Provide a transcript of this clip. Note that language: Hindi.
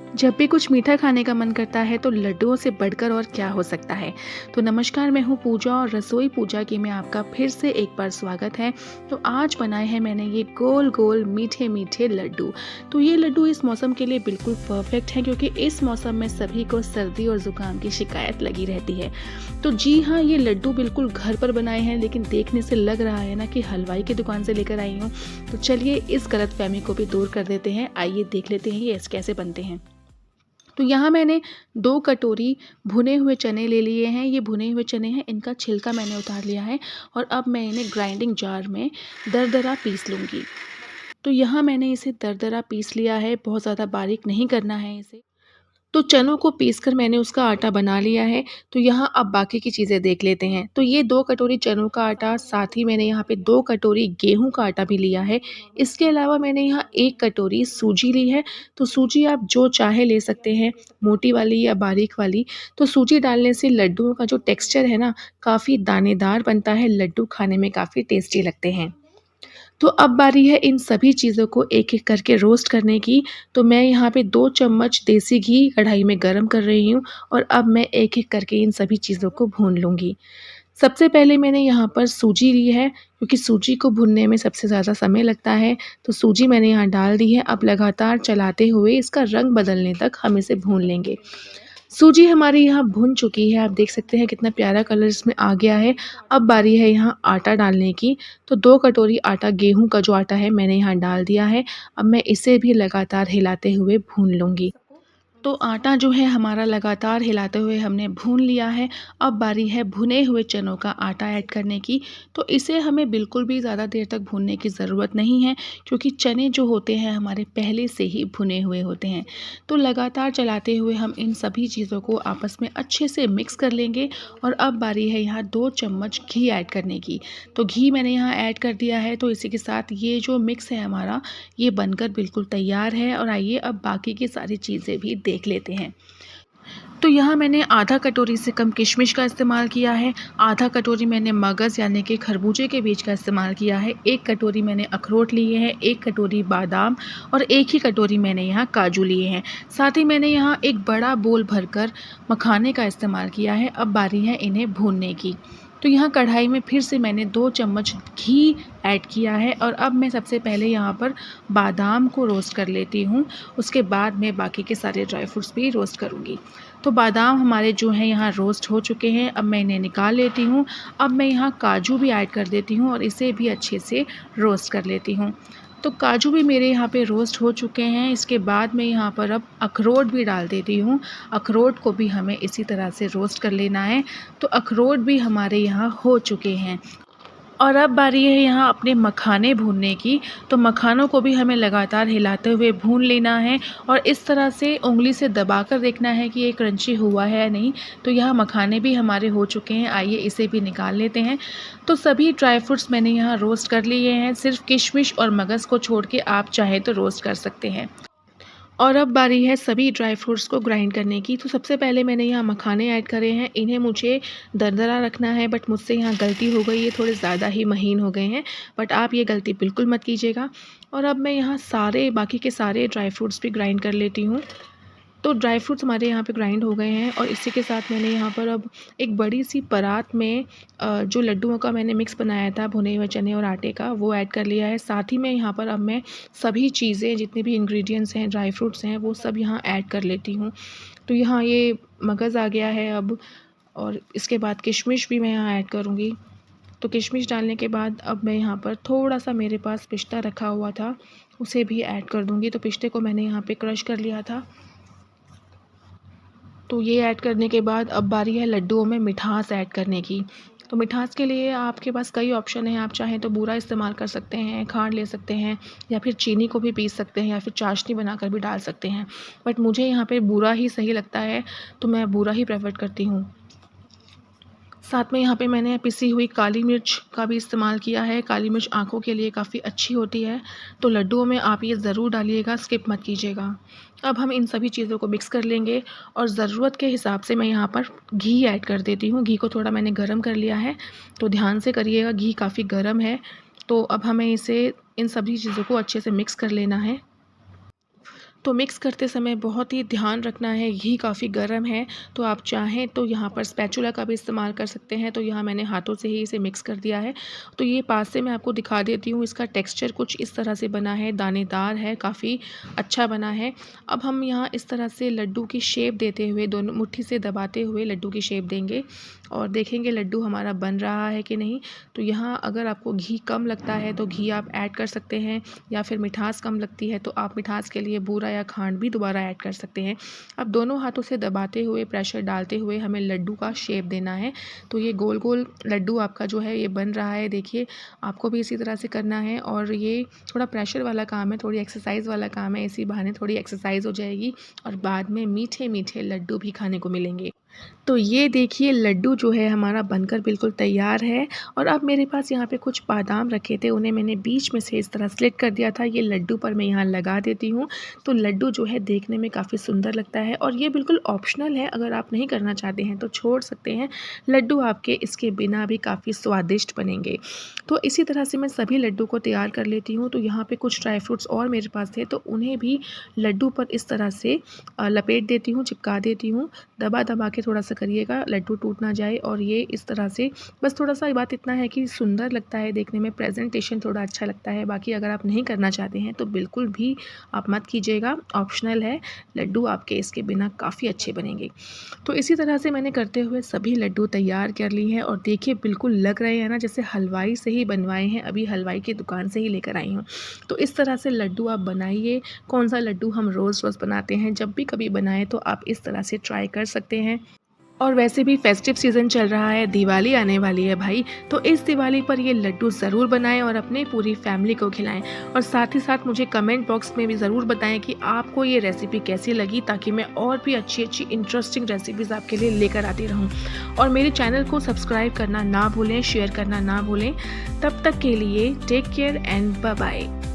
जब भी कुछ मीठा खाने का मन करता है तो लड्डुओं से बढ़कर और क्या हो सकता है। तो नमस्कार, मैं हूँ पूजा और रसोई पूजा की में आपका फिर से एक बार स्वागत है। तो आज बनाए हैं मैंने ये गोल गोल मीठे मीठे लड्डू। तो ये लड्डू इस मौसम के लिए बिल्कुल परफेक्ट है, क्योंकि इस मौसम में सभी को सर्दी और ज़ुकाम की शिकायत लगी रहती है। तो जी हाँ, ये लड्डू बिल्कुल घर पर बनाए हैं, लेकिन देखने से लग रहा है ना कि हलवाई की दुकान से लेकर आई हूँ। तो चलिए इस गलतफहमी को भी दूर कर देते हैं। आइए देख लेते हैं ये कैसे बनते हैं। तो यहाँ मैंने 2 कटोरी भुने हुए चने ले लिए हैं। ये भुने हुए चने हैं, इनका छिलका मैंने उतार लिया है और अब मैं इन्हें ग्राइंडिंग जार में दरदरा पीस लूँगी। तो यहाँ मैंने इसे दरदरा पीस लिया है, बहुत ज़्यादा बारीक नहीं करना है इसे। तो चनों को पीसकर मैंने उसका आटा बना लिया है। तो यहाँ अब बाकी की चीज़ें देख लेते हैं। तो ये 2 कटोरी चनों का आटा, साथ ही मैंने यहाँ पे 2 कटोरी गेहूँ का आटा भी लिया है। इसके अलावा मैंने यहाँ 1 कटोरी सूजी ली है। तो सूजी आप जो चाहे ले सकते हैं, मोटी वाली या बारीक वाली। तो सूजी डालने से लड्डुओं का जो टेक्सचर है ना, काफ़ी दानेदार बनता है, लड्डू खाने में काफ़ी टेस्टी लगते हैं। तो अब बारी है इन सभी चीज़ों को एक-एक करके रोस्ट करने की। तो मैं यहाँ पे 2 चम्मच देसी घी कढ़ाई में गरम कर रही हूँ और अब मैं एक-एक करके इन सभी चीज़ों को भून लूँगी। सबसे पहले मैंने यहाँ पर सूजी ली है, क्योंकि सूजी को भूनने में सबसे ज़्यादा समय लगता है। तो सूजी मैंने यहाँ डाल दी है। अब लगातार चलाते हुए इसका रंग बदलने तक हम इसे भून लेंगे। सूजी हमारी यहाँ भुन चुकी है, आप देख सकते हैं कितना प्यारा कलर इसमें आ गया है। अब बारी है यहाँ आटा डालने की। तो 2 कटोरी आटा, गेहूँ का जो आटा है, मैंने यहाँ डाल दिया है। अब मैं इसे भी लगातार हिलाते हुए भून लूँगी। तो आटा जो है हमारा लगातार हिलाते हुए हमने भून लिया है। अब बारी है भुने हुए चनों का आटा ऐड करने की। तो इसे हमें बिल्कुल भी ज़्यादा देर तक भूनने की ज़रूरत नहीं है, क्योंकि चने जो होते हैं हमारे पहले से ही भुने हुए होते हैं। तो लगातार चलाते हुए हम इन सभी चीज़ों को आपस में अच्छे से मिक्स कर लेंगे। और अब बारी है यहाँ 2 चम्मच घी ऐड करने की। तो घी मैंने यहाँ ऐड कर दिया है। तो इसी के साथ ये जो मिक्स है हमारा, ये बनकर बिल्कुल तैयार है। और आइए अब बाकी की सारी चीज़ें भी देख लेते हैं। तो यहाँ मैंने आधा कटोरी से कम किशमिश का इस्तेमाल किया है, आधा कटोरी मैंने मगज़ यानी कि खरबूजे के बीज का इस्तेमाल किया है, 1 कटोरी मैंने अखरोट लिए हैं, 1 कटोरी बादाम और 1 ही कटोरी मैंने यहाँ काजू लिए हैं। साथ ही मैंने यहाँ एक बड़ा बोल भरकर मखाने का इस्तेमाल किया है। अब बारी है इन्हें भूनने की। तो यहाँ कढ़ाई में फिर से मैंने 2 चम्मच घी ऐड किया है और अब मैं सबसे पहले यहाँ पर बादाम को रोस्ट कर लेती हूँ। उसके बाद मैं बाकी के सारे ड्राई फ्रूट्स भी रोस्ट करूँगी। तो बादाम हमारे जो हैं यहाँ रोस्ट हो चुके हैं। अब मैं इन्हें निकाल लेती हूँ। अब मैं यहाँ काजू भी ऐड कर देती हूँ और इसे भी अच्छे से रोस्ट कर लेती हूँ। तो काजू भी मेरे यहाँ पे रोस्ट हो चुके हैं। इसके बाद मैं यहाँ पर अब अखरोट भी डाल देती हूँ। अखरोट को भी हमें इसी तरह से रोस्ट कर लेना है। तो अखरोट भी हमारे यहाँ हो चुके हैं। और अब बारी है यहाँ अपने मखाने भूनने की। तो मखानों को भी हमें लगातार हिलाते हुए भून लेना है और इस तरह से उँगली से दबाकर देखना है कि ये क्रंची हुआ है या नहीं। तो यहाँ मखाने भी हमारे हो चुके हैं। आइए इसे भी निकाल लेते हैं। तो सभी ड्राई फ्रूट्स मैंने यहाँ रोस्ट कर लिए हैं। सिर्फ किशमिश और मगज़ को छोड़ के आप चाहें तो रोस्ट कर सकते हैं। और अब बारी है सभी ड्राई फ्रूट्स को ग्राइंड करने की। तो सबसे पहले मैंने यहाँ मखाने ऐड करे हैं। इन्हें मुझे दरदरा रखना है, बट मुझसे यहाँ गलती हो गई, ये थोड़े ज़्यादा ही महीन हो गए हैं। बट आप ये गलती बिल्कुल मत कीजिएगा। और अब मैं यहाँ बाकी के सारे ड्राई फ्रूट्स भी ग्राइंड कर लेती हूँ। तो ड्राई फ्रूट्स हमारे यहाँ पे ग्राइंड हो गए हैं और इसी के साथ मैंने यहाँ पर अब एक बड़ी सी परात में जो लड्डुओं का मैंने मिक्स बनाया था भुने हुए चने और आटे का, वो ऐड कर लिया है। साथ ही में यहाँ पर अब मैं सभी चीज़ें, जितने भी इंग्रेडिएंट्स हैं, ड्राई फ्रूट्स हैं, वो सब यहाँ ऐड कर लेती हूँ। तो यहाँ ये मगज़ आ गया है अब, और इसके बाद किशमिश भी मैं यहाँ ऐड करूँगी। तो किशमिश डालने के बाद अब मैं यहाँ पर थोड़ा-सा, मेरे पास पिस्ता रखा हुआ था, उसे भी ऐड कर दूँगी। तो पिस्ते को मैंने यहाँ पे क्रश कर लिया था। तो ये ऐड करने के बाद अब बारी है लड्डुओं में मिठास ऐड करने की। तो मिठास के लिए आपके पास कई ऑप्शन हैं। आप चाहें तो बूरा इस्तेमाल कर सकते हैं, खांड ले सकते हैं, या फिर चीनी को भी पीस सकते हैं, या फिर चाशनी बनाकर भी डाल सकते हैं। बट मुझे यहाँ पे बूरा ही सही लगता है, तो मैं बूरा ही प्रेफ़र करती हूँ। साथ में यहाँ पे मैंने पिसी हुई काली मिर्च का भी इस्तेमाल किया है। काली मिर्च आँखों के लिए काफ़ी अच्छी होती है। तो लड्डुओं में आप ये ज़रूर डालिएगा, स्किप मत कीजिएगा। अब हम इन सभी चीज़ों को मिक्स कर लेंगे और ज़रूरत के हिसाब से मैं यहाँ पर घी ऐड कर देती हूँ। घी को थोड़ा मैंने गरम कर लिया है, तो ध्यान से करिएगा, घी काफ़ी गरम है। तो अब हमें इन सभी चीज़ों को अच्छे से मिक्स कर लेना है। तो मिक्स करते समय बहुत ही ध्यान रखना है, घी काफ़ी गर्म है, तो आप चाहें तो यहाँ पर स्पैचुला का भी इस्तेमाल कर सकते हैं। तो यहाँ मैंने हाथों से ही इसे मिक्स कर दिया है। तो ये पास से मैं आपको दिखा देती हूँ, इसका टेक्सचर कुछ इस तरह से बना है, दानेदार है, काफ़ी अच्छा बना है। अब हम यहाँ इस तरह से लड्डू की शेप देते हुए, दोनों मुट्ठी से दबाते हुए लड्डू की शेप देंगे और देखेंगे लड्डू हमारा बन रहा है कि नहीं। तो यहाँ अगर आपको घी कम लगता है तो घी आप ऐड कर सकते हैं, या फिर मिठास कम लगती है तो आप मिठास के लिए बूरा या खांड भी दोबारा ऐड कर सकते हैं। अब दोनों हाथों से दबाते हुए, प्रेशर डालते हुए हमें लड्डू का शेप देना है। तो ये गोल गोल लड्डू आपका जो है ये बन रहा है, देखिए आपको भी इसी तरह से करना है। और ये थोड़ा प्रेशर वाला काम है, थोड़ी एक्सरसाइज वाला काम है, इसी बहाने थोड़ी एक्सरसाइज हो जाएगी और बाद में मीठे मीठे लड्डू भी खाने को मिलेंगे। तो ये देखिए लड्डू जो है हमारा बनकर बिल्कुल तैयार है। और अब मेरे पास यहाँ पे कुछ बादाम रखे थे, उन्हें मैंने बीच में से इस तरह स्लिट कर दिया था। ये लड्डू पर मैं यहाँ लगा देती हूँ, तो लड्डू जो है देखने में काफ़ी सुंदर लगता है। और ये बिल्कुल ऑप्शनल है, अगर आप नहीं करना चाहते हैं तो छोड़ सकते हैं। लड्डू आपके इसके बिना भी काफ़ी स्वादिष्ट बनेंगे। तो इसी तरह से मैं सभी लड्डू को तैयार कर लेती हूँ। तो यहाँ पर कुछ ड्राई फ्रूट्स और मेरे पास थे, तो उन्हें भी लड्डू पर इस तरह से लपेट देती हूँ, चिपका देती हूँ। दबा दबा के थोड़ा सा करिएगा, लड्डू टूट ना जाए। और ये इस तरह से बस थोड़ा सा बात इतना है कि सुंदर लगता है देखने में, प्रेजेंटेशन थोड़ा अच्छा लगता है। बाकी अगर आप नहीं करना चाहते हैं तो बिल्कुल भी आप मत कीजिएगा, ऑप्शनल है। लड्डू आपके इसके बिना काफ़ी अच्छे बनेंगे। तो इसी तरह से मैंने करते हुए सभी लड्डू तैयार कर ली हैं। और देखिए बिल्कुल लग रहे हैं ना जैसे हलवाई से ही बनवाए हैं, अभी हलवाई की दुकान से ही लेकर आई हूँ। तो इस तरह से लड्डू आप बनाइए। कौन सा लड्डू हम रोज़ रोज़ बनाते हैं, जब भी कभी बनाएं तो आप इस तरह से ट्राई कर सकते हैं। और वैसे भी फेस्टिव सीज़न चल रहा है, दिवाली आने वाली है भाई, तो इस दिवाली पर ये लड्डू ज़रूर बनाएं और अपने पूरी फैमिली को खिलाएं। और साथ ही साथ मुझे कमेंट बॉक्स में भी ज़रूर बताएं कि आपको ये रेसिपी कैसी लगी, ताकि मैं और भी अच्छी अच्छी इंटरेस्टिंग रेसिपीज़ आपके लिए लेकर आती रहूं। और मेरे चैनल को सब्सक्राइब करना ना भूलें, शेयर करना ना भूलें। तब तक के लिए take care and bye bye.